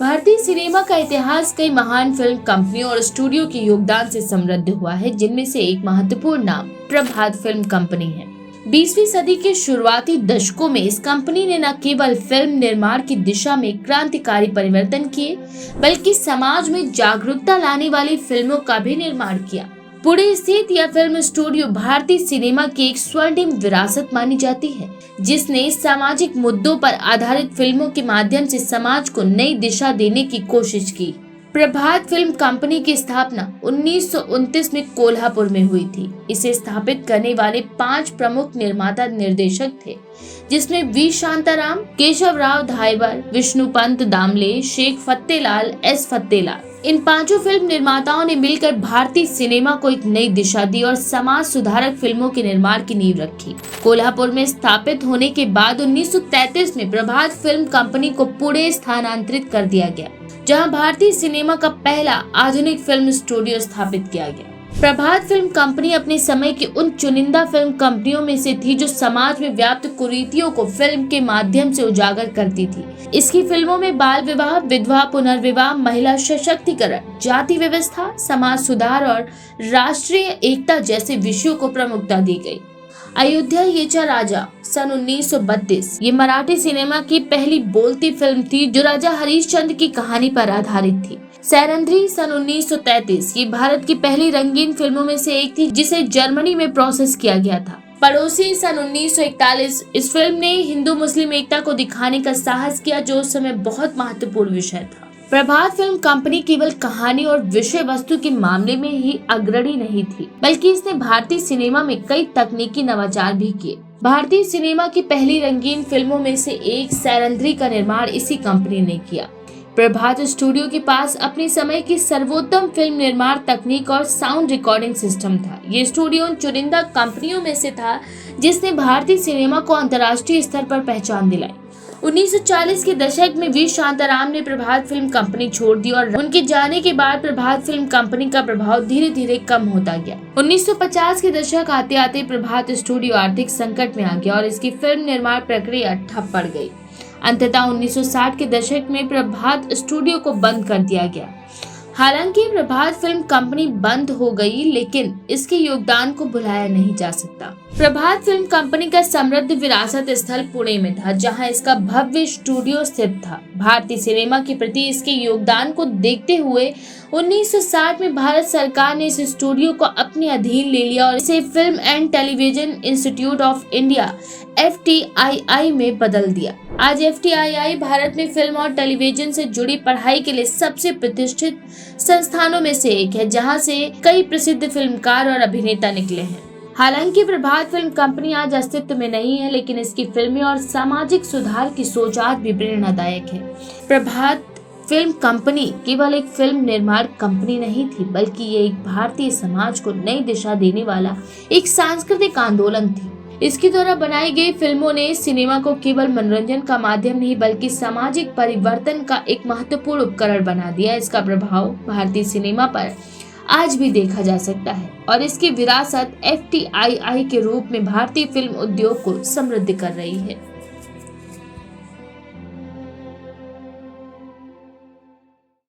भारतीय सिनेमा का इतिहास कई महान फिल्म कंपनियों और स्टूडियो के योगदान से समृद्ध हुआ है, जिनमें से एक महत्वपूर्ण नाम प्रभात फिल्म कंपनी है। 20वीं सदी के शुरुआती दशकों में इस कंपनी ने न केवल फिल्म निर्माण की दिशा में क्रांतिकारी परिवर्तन किए, बल्कि समाज में जागरूकता लाने वाली फिल्मों का भी निर्माण किया। पुणे स्थित यह फिल्म स्टूडियो भारतीय सिनेमा की एक स्वर्णिम विरासत मानी जाती है, जिसने सामाजिक मुद्दों पर आधारित फिल्मों के माध्यम से समाज को नई दिशा देने की कोशिश की। प्रभात फिल्म कंपनी की स्थापना 1929 में कोल्हापुर में हुई थी। इसे स्थापित करने वाले 5 प्रमुख निर्माता निर्देशक थे, जिसमें वी शांताराम, केशवराव धायबर, विष्णुपंत दामले, शेख फत्तेलाल, एस फत्तेलाल। इन 5 फिल्म निर्माताओं ने मिलकर भारतीय सिनेमा को एक नई दिशा दी और समाज सुधारक फिल्मों के निर्माण की नींव रखी। कोल्हापुर में स्थापित होने के बाद 1933 में प्रभात फिल्म कंपनी को पुणे स्थानांतरित कर दिया गया, जहां भारतीय सिनेमा का पहला आधुनिक फिल्म स्टूडियो स्थापित किया गया। प्रभात फिल्म कंपनी अपने समय की उन चुनिंदा फिल्म कंपनियों में से थी जो समाज में व्याप्त कुरीतियों को फिल्म के माध्यम से उजागर करती थी। इसकी फिल्मों में बाल विवाह, विधवा पुनर्विवाह, महिला सशक्तिकरण, जाति व्यवस्था, समाज सुधार और राष्ट्रीय एकता जैसे विषयों को प्रमुखता दी गई। अयोध्या येचा राजा सन 1932 ये मराठी सिनेमा की पहली बोलती फिल्म थी जो राजा हरिश्चंद्र की कहानी पर आधारित थी। सैरंध्री सन 1933 ये भारत की पहली रंगीन फिल्मों में से एक थी, जिसे जर्मनी में प्रोसेस किया गया था। पड़ोसी सन 1941 इस फिल्म ने हिंदू मुस्लिम एकता को दिखाने का साहस किया, जो उस समय बहुत महत्वपूर्ण विषय था। प्रभात फिल्म कंपनी केवल कहानी और विषय वस्तु के मामले में ही अग्रणी नहीं थी, बल्कि इसने भारतीय सिनेमा में कई तकनीकी नवाचार भी किए। भारतीय सिनेमा की पहली रंगीन फिल्मों में से एक सैरंध्री का निर्माण इसी कंपनी ने किया। प्रभात स्टूडियो के पास अपने समय की सर्वोत्तम फिल्म निर्माण तकनीक और साउंड रिकॉर्डिंग सिस्टम था। ये स्टूडियो उन चुनिंदा कंपनियों में से था जिसने भारतीय सिनेमा को अंतर्राष्ट्रीय स्तर पर पहचान दिलाई। 1940 के दशक में वी शांताराम ने प्रभात फिल्म कंपनी छोड़ दी और उनके जाने के बाद प्रभात फिल्म कंपनी का प्रभाव धीरे धीरे कम होता गया। 1950 के दशक आते आते प्रभात स्टूडियो आर्थिक संकट में आ गया और इसकी फिल्म निर्माण प्रक्रिया ठप पड़ गई। अंततः 1960 के दशक में प्रभात स्टूडियो को बंद कर दिया गया। हालांकि प्रभात फिल्म कंपनी बंद हो गई, लेकिन इसके योगदान को भुलाया नहीं जा सकता। प्रभात फिल्म कंपनी का समृद्ध विरासत स्थल पुणे में था, जहां इसका भव्य स्टूडियो स्थित था। भारतीय सिनेमा के प्रति इसके योगदान को देखते हुए 1960 में भारत सरकार ने इस स्टूडियो को अपने अधीन ले लिया और इसे film and television institute of India FTII में बदल दिया। आज FTII भारत में फिल्म और टेलीविजन से जुड़ी पढ़ाई के लिए सबसे प्रतिष्ठित संस्थानों में से एक है, जहां से कई प्रसिद्ध फिल्मकार और अभिनेता निकले हैं। हालांकि प्रभात फिल्म कंपनी आज अस्तित्व में नहीं है, लेकिन इसकी फिल्में और सामाजिक सुधार की सोच आज भी प्रेरणादायक है। प्रभात फिल्म कंपनी केवल एक फिल्म निर्माण कंपनी नहीं थी, बल्कि ये एक भारतीय समाज को नई दिशा देने वाला एक सांस्कृतिक आंदोलन थी। इसके द्वारा बनाई गई फिल्मों ने सिनेमा को केवल मनोरंजन का माध्यम नहीं, बल्कि सामाजिक परिवर्तन का एक महत्वपूर्ण उपकरण बना दिया। इसका प्रभाव भारतीय सिनेमा पर आज भी देखा जा सकता है और इसकी विरासत FTII के रूप में भारतीय फिल्म उद्योग को समृद्ध कर रही है।